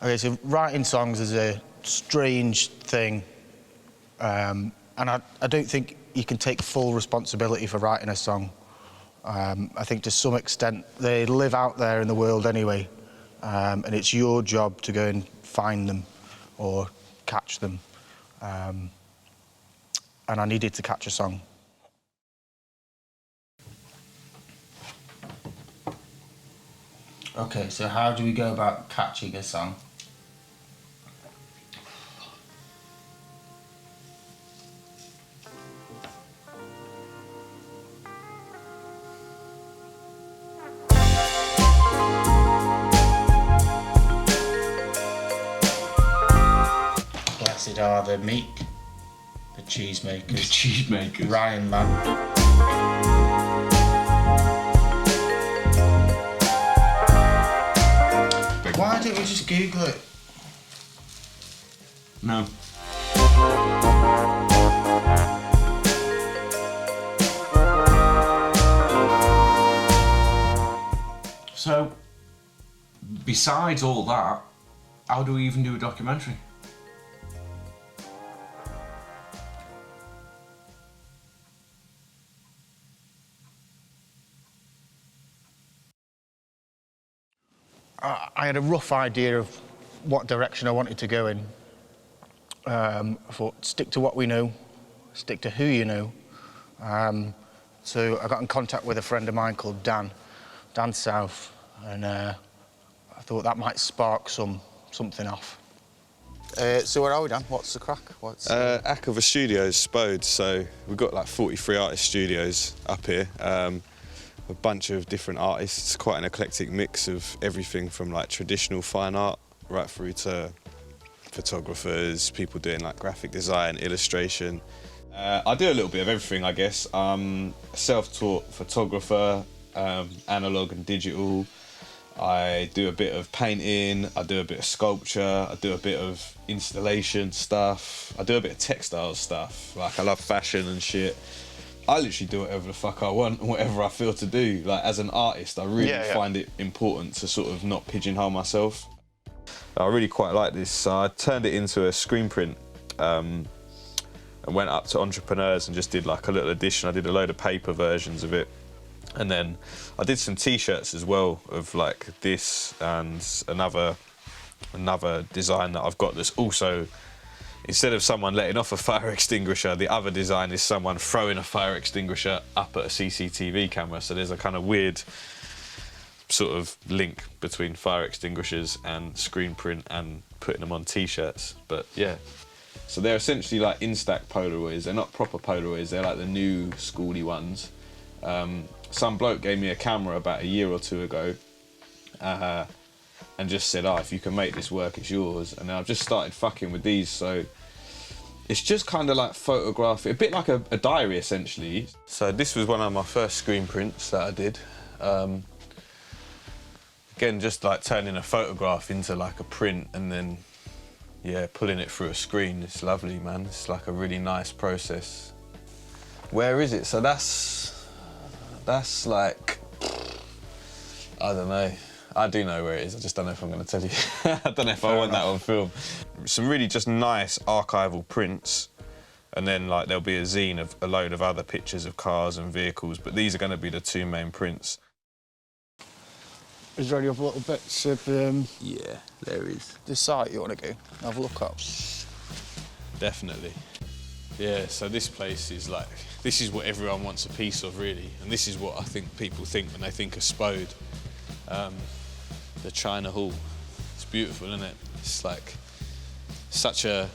Okay, so writing songs is a strange thing, and I don't think you can take full responsibility for writing a song. I think to some extent they live out there in the world anyway, and it's your job to go and find them or catch them. And I needed to catch a song. Okay, so how do we go about catching a song? Blessed are the meek, the cheesemakers. The cheesemakers. Ryan, man. Why don't we just Google it? No. So, besides all that, how do we even do a documentary? I had a rough idea of what direction I wanted to go in. I thought, stick to what we know, stick to who you know. So I got in contact with a friend of mine called Dan South, and I thought that might spark something off. So where are we, Dan? What's the crack? Akin Studios, Spode, so we've got like 43 artist studios up here. A bunch of different artists, quite an eclectic mix of everything from like traditional fine art right through to photographers, people doing like graphic design, illustration. I do a little bit of everything, I guess. Self-taught photographer, analog and digital. I do a bit of painting, I do a bit of sculpture, I do a bit of installation stuff, I do a bit of textile stuff. Like I love fashion and shit. I literally do whatever the fuck I want, whatever I feel to do. Like, as an artist, I really find it important to sort of not pigeonhole myself. I really quite like this, so I turned it into a screen print and went up to entrepreneurs and just did like a little edition. I did a load of paper versions of it. And then I did some T-shirts as well of like this and another design that I've got that's also, instead of someone letting off a fire extinguisher, the other design is someone throwing a fire extinguisher up at a CCTV camera. So there's a kind of weird sort of link between fire extinguishers and screen print and putting them on T-shirts. But yeah, so they're essentially like Instax Polaroids. They're not proper Polaroids, they're like the new schooly ones. Some bloke gave me a camera about a year or two ago and just said, if you can make this work, it's yours. And then I've just started fucking with these, so it's just kind of like photography, a bit like a diary essentially. So this was one of my first screen prints that I did. Again, just like turning a photograph into like a print and then, yeah, pulling it through a screen. It's lovely, man. It's like a really nice process. Where is it? So that's like, I don't know. I do know where it is, I just don't know if I'm going to tell you. I don't know if I want that on film. Some really just nice archival prints, and then like there'll be a zine of a load of other pictures of cars and vehicles, but these are going to be the two main prints. Is there any other little bits of yeah, there is. the site you want to go have a look at? Definitely. Yeah, so this place is like, this is what everyone wants a piece of, really, and this is what I think people think when they think of Spode. The China Hall. It's beautiful, isn't it? It's like such a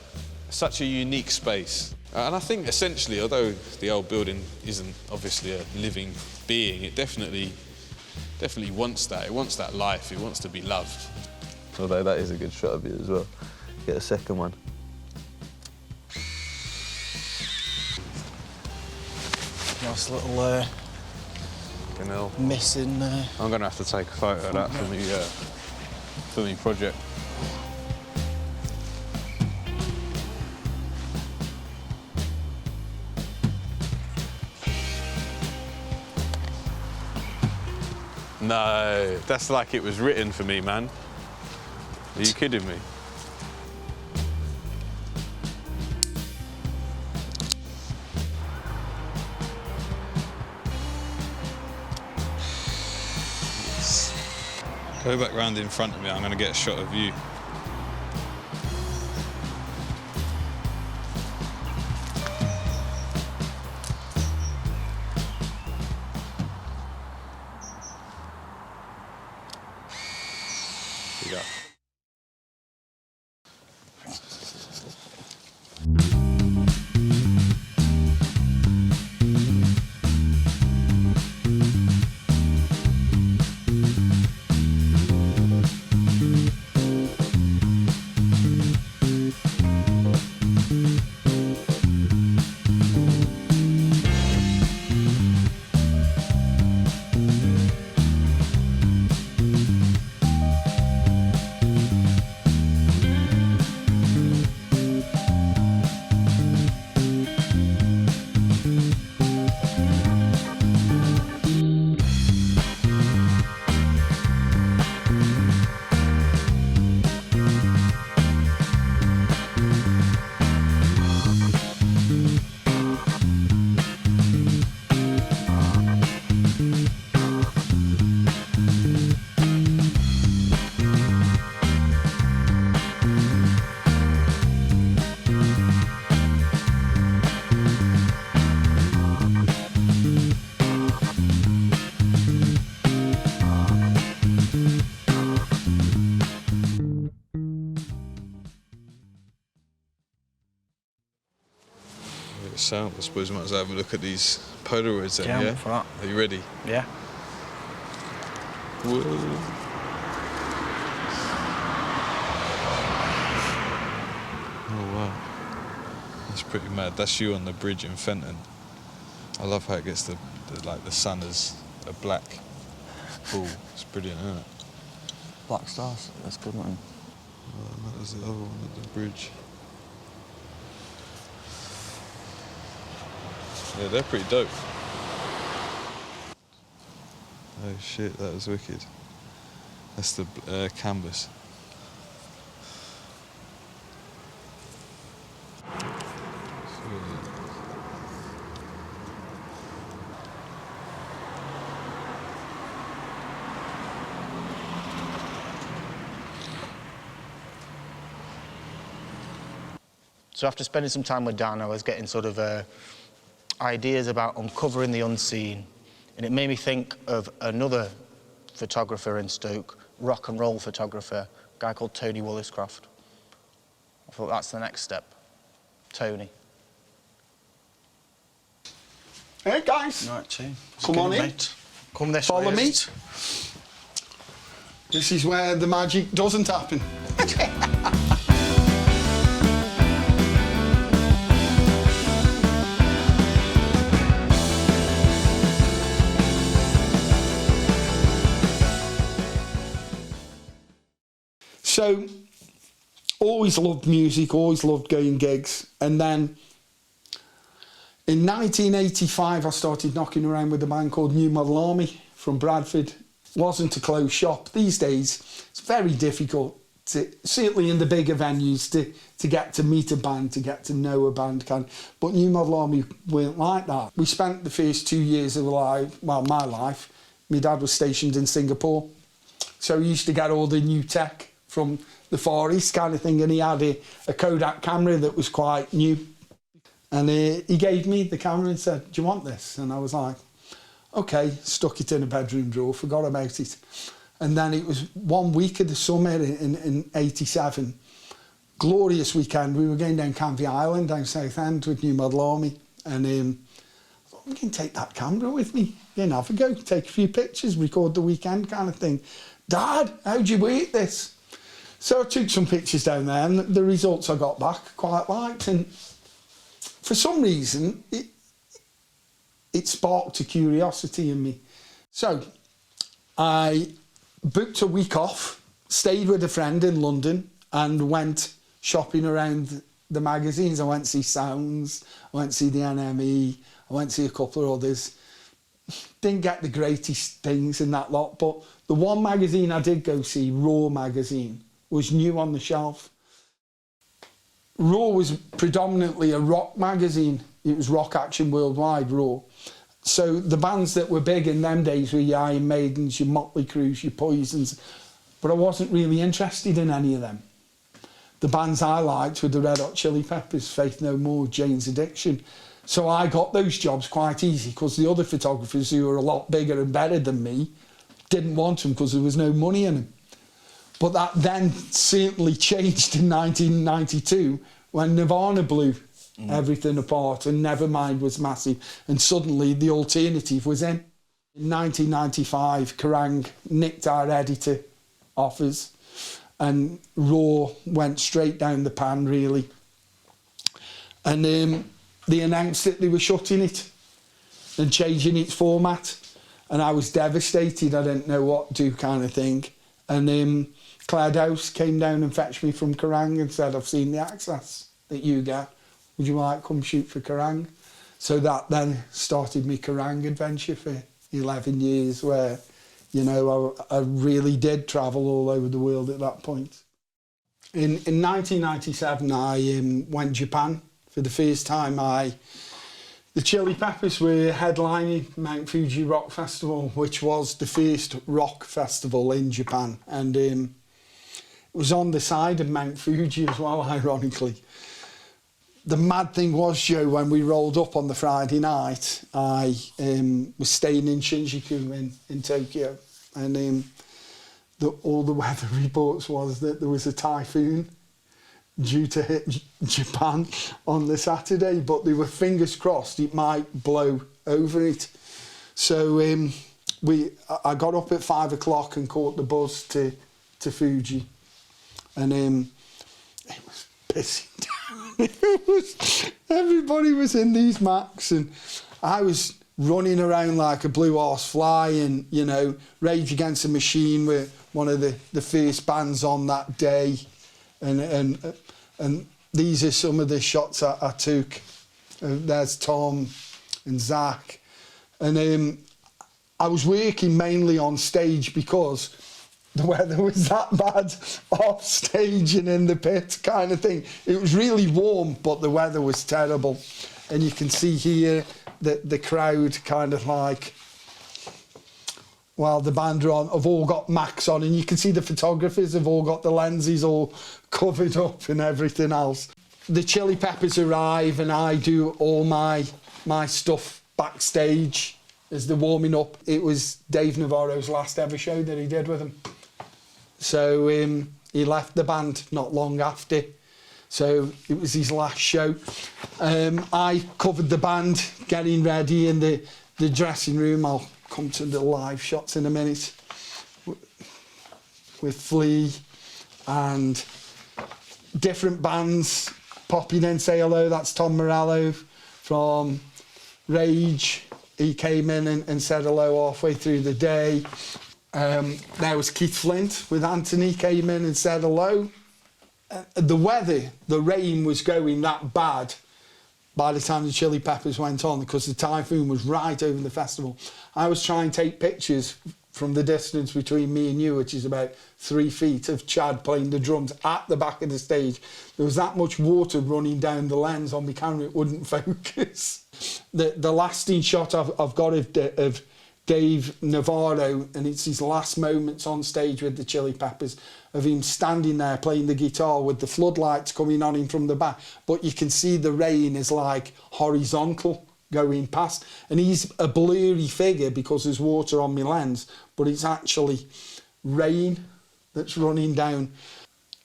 unique space. And I think essentially, although the old building isn't obviously a living being, it definitely wants that. It wants that life. It wants to be loved. Although that is a good shot of you as well. Get a second one. Nice little missing. I'm gonna have to take a photo of that for me project. No, that's like it was written for me, man. Are you kidding me? Go back round in front of me, I'm going to get a shot of you. Here you go. Sound. I suppose we might as well have a look at these Polaroids then, yeah? For that. Are you ready? Yeah. Whoa. Oh wow. That's pretty mad. That's you on the bridge in Fenton. I love how it gets the sun as a black ball. It's brilliant, isn't it? Black stars. That's good one. Oh, that was the other one at the bridge. Yeah, they're pretty dope. Oh shit, that was wicked. That's the canvas. So after spending some time with Dan, I was getting sort of ideas about uncovering the unseen, and it made me think of another photographer in Stoke, rock and roll photographer, a guy called Tony Williscraft. I thought that's the next step. Tony. Hey guys, Right, team. Come on in. Mate. Come this follow way. me. This is where the magic doesn't happen. So, always loved music, always loved going gigs. And then in 1985, I started knocking around with a band called New Model Army from Bradford. Wasn't a closed shop. These days, it's very difficult, certainly in the bigger venues, to get to meet a band, to get to know a band. But New Model Army weren't like that. We spent the first 2 years of my life, my dad was stationed in Singapore. So he used to get all the new tech from the Far East kind of thing, and he had a Kodak camera that was quite new. And he gave me the camera and said, "Do you want this?" And I was like, okay, stuck it in a bedroom drawer, forgot about it. And then it was 1 week of the summer in 87. Glorious weekend. We were going down Canvey Island, down Southend with New Model Army. And I thought, I'm going to take that camera with me. You know, have a go, take a few pictures, record the weekend kind of thing. Dad, how'd you work this? So I took some pictures down there, and the results I got back quite liked. And for some reason, it sparked a curiosity in me. So I booked a week off, stayed with a friend in London, and went shopping around the magazines. I went to see Sounds, I went to see the NME, I went to see a couple of others. Didn't get the greatest things in that lot, but the one magazine I did go see, Raw magazine, was new on the shelf. Raw was predominantly a rock magazine. It was Rock Action Worldwide, Raw. So the bands that were big in them days were your Iron Maidens, your Motley Crues, your Poisons, but I wasn't really interested in any of them. The bands I liked were the Red Hot Chili Peppers, Faith No More, Jane's Addiction. So I got those jobs quite easy because the other photographers who were a lot bigger and better than me didn't want them because there was no money in them. But that then certainly changed in 1992 when Nirvana blew everything apart and Nevermind was massive, and suddenly the alternative was in. In 1995, Kerrang nicked our editor offers and Raw went straight down the pan, really. And they announced that they were shutting it and changing its format, and I was devastated. I didn't know what to do, kind of thing. And Claire Dowse came down and fetched me from Kerrang and said, I've seen the access that you get. Would you like to come shoot for Kerrang? So that then started my Kerrang adventure for 11 years where, you know, I really did travel all over the world at that point. In 1997, I went to Japan for the first time. The Chili Peppers were headlining Mount Fuji Rock Festival, which was the first rock festival in Japan. And it was on the side of Mount Fuji as well, ironically. The mad thing was, Joe, when we rolled up on the Friday night, I was staying in Shinjuku in Tokyo, and all the weather reports was that there was a typhoon due to hit Japan on the Saturday, but they were fingers crossed it might blow over it. So I got up at 5 o'clock and caught the bus to Fuji, and it was pissing down. Everybody was in these Macs and I was running around like a blue horse fly, and, you know, Rage Against the Machine were one of the first bands on that day, and these are some of the shots I took. There's Tom and Zach, and I was working mainly on stage because the weather was that bad off stage and in the pit, kind of thing. It was really warm, but the weather was terrible. And you can see here that the crowd kind of like, while the band are on, have all got Macs on, and you can see the photographers have all got the lenses all covered up and everything else. The Chili Peppers arrive and I do all my stuff backstage as they're warming up. It was Dave Navarro's last ever show that he did with them. So he left the band not long after. So it was his last show. I covered the band, getting ready in the dressing room. I'll come to the live shots in a minute. With Flea and different bands popping in, say hello. That's Tom Morello from Rage. He came in and said hello halfway through the day. There was Keith Flint with Anthony, came in and said hello. The weather, the rain was going that bad by the time the Chili Peppers went on, because the typhoon was right over the festival. I was trying to take pictures from the distance between me and you, which is about 3 feet, of Chad playing the drums at the back of the stage. There was that much water running down the lens on my camera, it wouldn't focus. The lasting shot I've got of Dave Navarro, and it's his last moments on stage with the Chili Peppers, of him standing there playing the guitar with the floodlights coming on him from the back, but you can see the rain is like horizontal going past, and he's a blurry figure because there's water on my lens, but it's actually rain that's running down.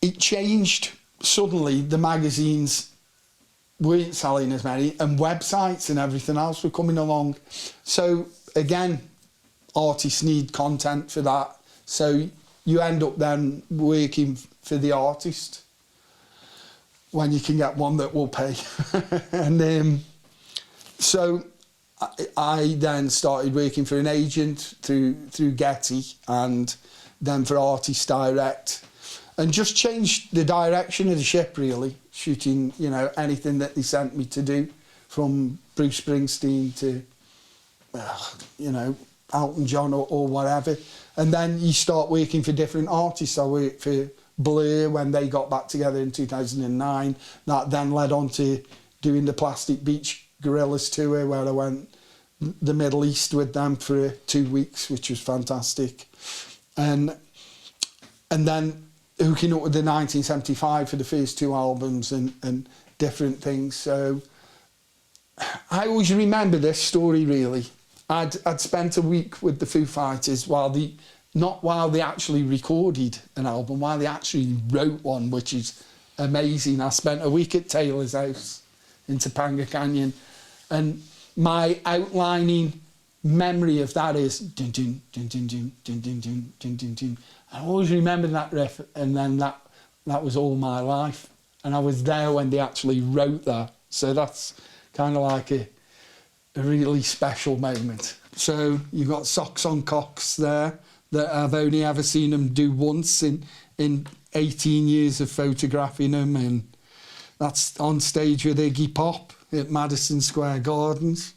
It changed suddenly. The magazines weren't selling as many, and websites and everything else were coming along. So again, artists need content for that. So you end up then working for the artist when you can get one that will pay. And so I then started working for an agent through Getty, and then for Artist Direct, and just changed the direction of the ship, really, shooting, you know, anything that they sent me to do, from Bruce Springsteen to, you know, Elton John or whatever. And then you start working for different artists. I worked for Blur when they got back together in 2009. That then led on to doing the Plastic Beach Gorillas tour, where I went the Middle East with them for 2 weeks, which was fantastic. And then hooking up with the 1975 for the first 2 albums and different things. So I always remember this story, really. I'd spent a week with the Foo Fighters not while they actually recorded an album, while they actually wrote one, which is amazing. I spent a week at Taylor's house in Topanga Canyon, and my outlining memory of that is dun dun dun dun dun dun dun dun dun dun dun. I always remember that riff, and then that was all my life. And I was there when they actually wrote that, so that's kind of like a really special moment. So you've got Socks on Cocks there that I've only ever seen them do once in 18 years of photographing them, and that's on stage with Iggy Pop at Madison Square Gardens.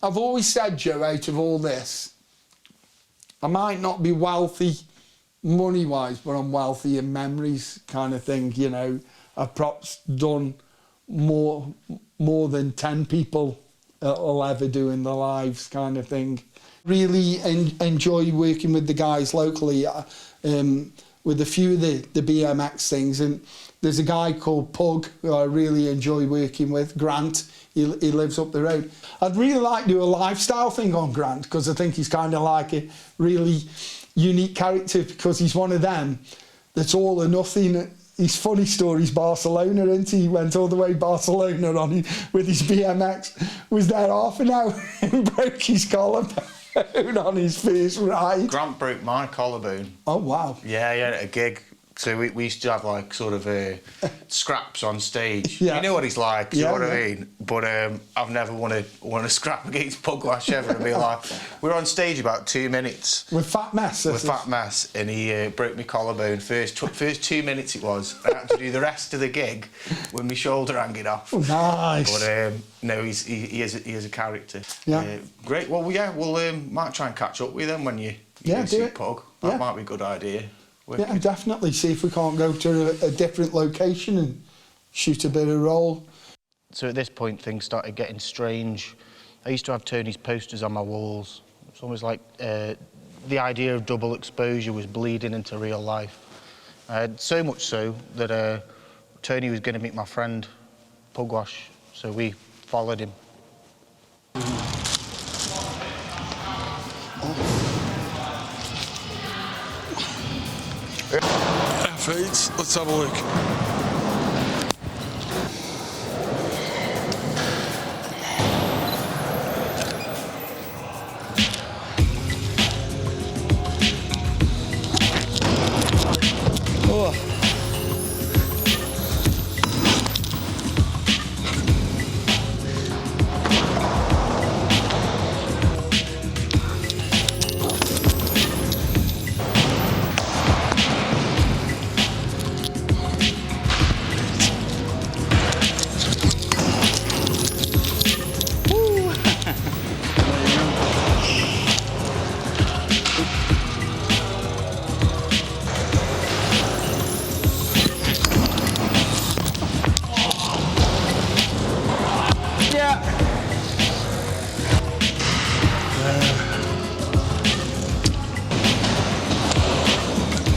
I've always said, Joe, out of all this, I might not be wealthy money-wise, but I'm wealthy in memories, kind of thing, you know. I've perhaps done more than 10 people will ever do in their lives, kind of thing. Really enjoy working with the guys locally with a few of the BMX things. And there's a guy called Pug who I really enjoy working with, Grant. He lives up the road. I'd really like to do a lifestyle thing on Grant, because I think he's kind of like a really unique character, because he's one of them that's all or nothing. His funny story's Barcelona, isn't he? He went all the way to Barcelona with his BMX, was there half an hour and broke his collarbone on his first ride. Grant broke my collarbone. Oh, wow. Yeah, at a gig. So we used to have like sort of scraps on stage. Yeah. You know what he's like, do you know what Yeah. I mean? But I've never won a scrap against Pugwash ever in my life. We were on stage about 2 minutes. With Fat Mess? With Fat Mess, and he broke my collarbone. First 2 minutes it was. I had to do the rest of the gig with my shoulder hanging off. Oh, nice. But no, he is a character. Yeah. Great. Well, yeah, we'll might try and catch up with him when you Yeah, go do see it. Pug. That Yeah. might be a good idea. Yeah, and definitely see if we can't go to a different location and shoot a bit of roll. So at this point, things started getting strange. I used to have Tony's posters on my walls. It's almost like the idea of double exposure was bleeding into real life. So much so that Tony was going to meet my friend, Pugwash, so we followed him. Feeds. Let's have a look. Oh.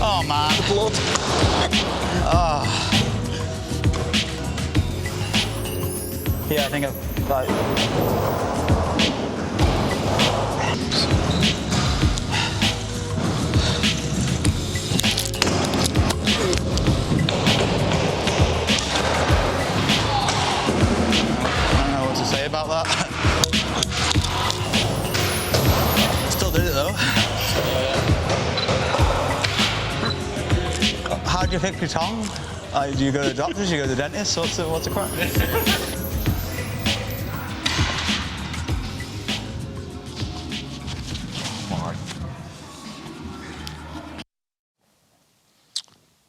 Oh man. Blood. Yeah, I think I've like. I don't know what to say about that. Still did it though. How do you fix your tongue? Do you go to the doctors? Do you go to the dentist? What's the crack?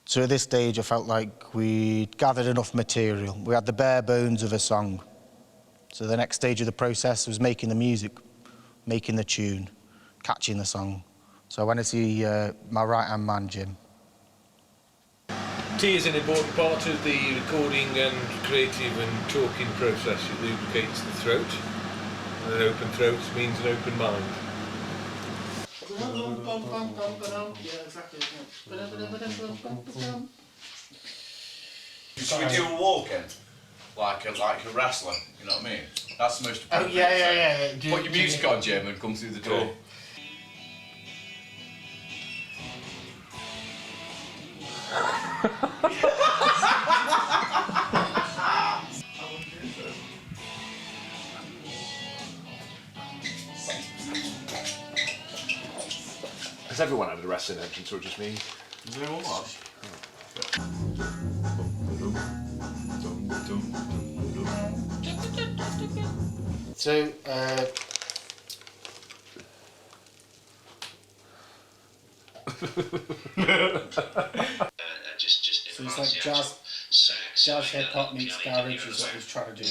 So at this stage, I felt like we'd gathered enough material. We had the bare bones of a song. So the next stage of the process was making the music, making the tune, catching the song. So I went to see my right-hand man, Jim. Tea is an important part of the recording and creative and talking process. It lubricates the throat, and an open throat means an open mind. Should we do a walk-in? Like a wrestler, you know what I mean? That's the most Oh, appropriate yeah. thing. Put your music on, Jim, and come through the door. Has everyone had a wrestling entrance, or just me? Is everyone watch? So, so it's like jazz hip hop meets garage is what he's trying to do.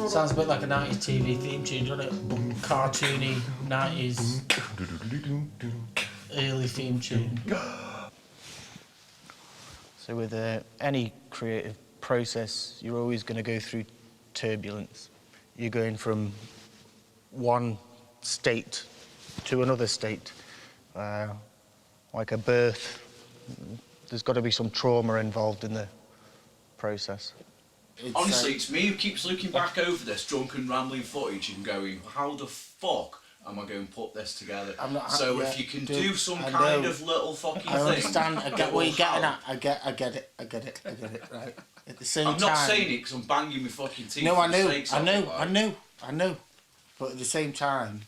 Sounds a bit like a 90s TV theme tune, doesn't it? But cartoony 90s early theme tune. So with any creative process, you're always going to go through turbulence. You're going from one state to another state, like a birth. There's got to be some trauma involved in the process. Honestly, it's me who keeps looking back over this drunken rambling footage and going, how the fuck am I going to put this together? So if you can do some kind of little fucking thing... I understand, I get what you're getting at. I get it, right. At the same time... I'm not saying it because I'm banging my fucking teeth. No, I know. But at the same time,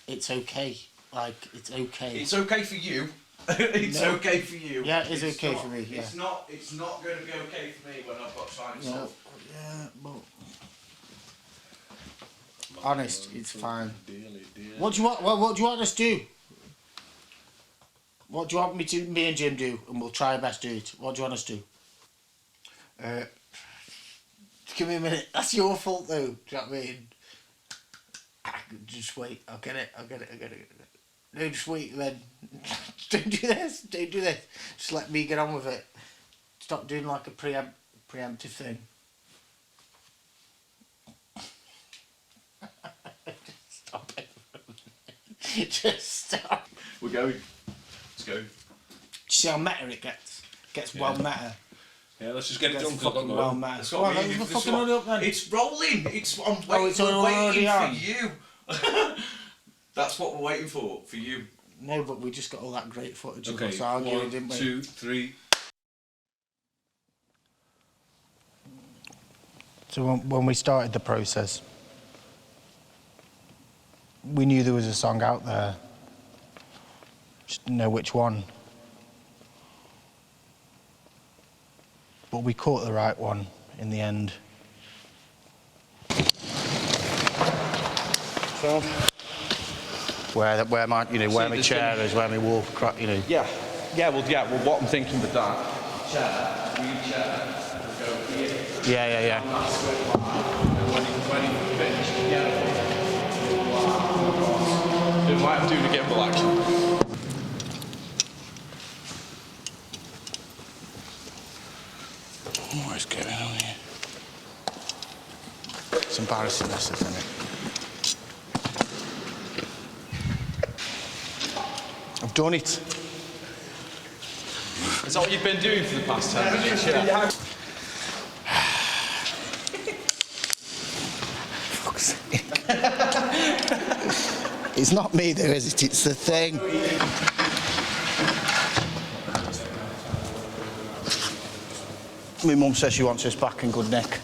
it's okay. Like, it's okay. It's okay for you. It's okay for you. Yeah, it's okay for me, yeah. It's not going to be okay for me when I've got time stuff. Yeah, but... Honest, it's fine. What do you want? What do you want us to do? What do you want me and Jim do? And we'll try our best to do it. What do you want us to do? Give me a minute. That's your fault, though. Do you know what I mean? Just wait. I'll get it. No, just wait then. Don't do this. Just let me get on with it. Stop doing like a preemptive thing. Stop it. Just stop. We're going. Let's go. See how meta it gets? Gets well meta. Yeah, let's just get it done. Fucking well meta. It's Well, let's fucking hurry up then. It's rolling. I'm already waiting on. for you. That's what we're waiting for you. No, but we just got all that great footage of Okay, us arguing, 1, didn't we? 2, 3. So when we started the process, we knew there was a song out there. Just didn't know which one. But we caught the right one in the end. So where my where my chair is, where my wall, Yeah. Well, what I'm thinking with that. Yeah. When he finished. Didn't like doing a gimbal action. What is going on here? It's embarrassing, this, isn't it? I've done it. Is that what you've been doing for the past 10 minutes? Yeah. Fuck's sake. It's not me though, is it? It's the thing. My mum says she wants us back in good nick.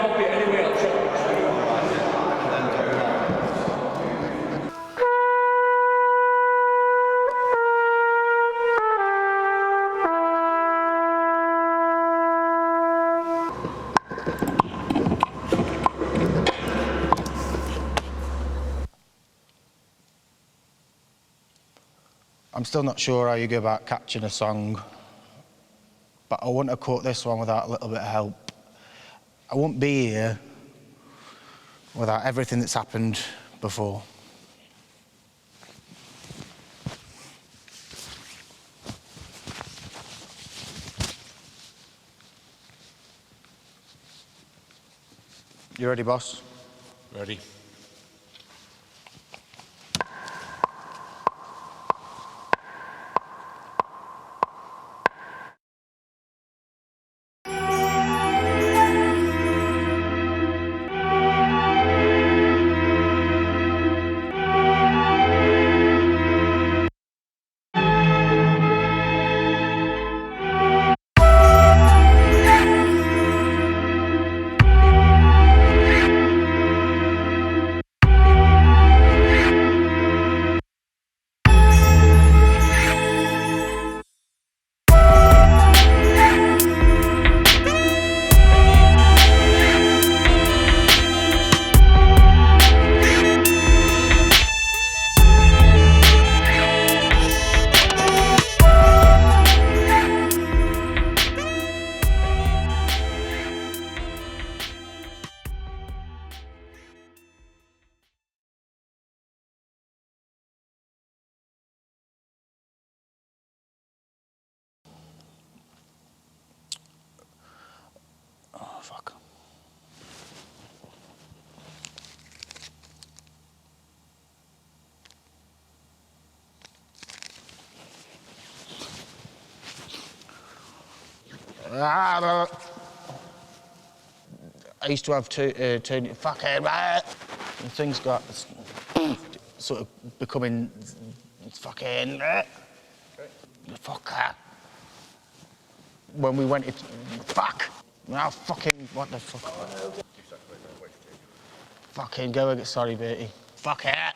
copy it anyway, I'll check it. I'm still not sure how you go about catching a song, but I wouldn't have caught this one without a little bit of help. I wouldn't be here without everything that's happened before. You ready, boss? Ready? Oh, fuck. I used to have fucking and things got sort of becoming fucking fucker. When we went into fuck. Now fucking what the fuck? Fucking go again. Sorry, Bertie. Fuck it.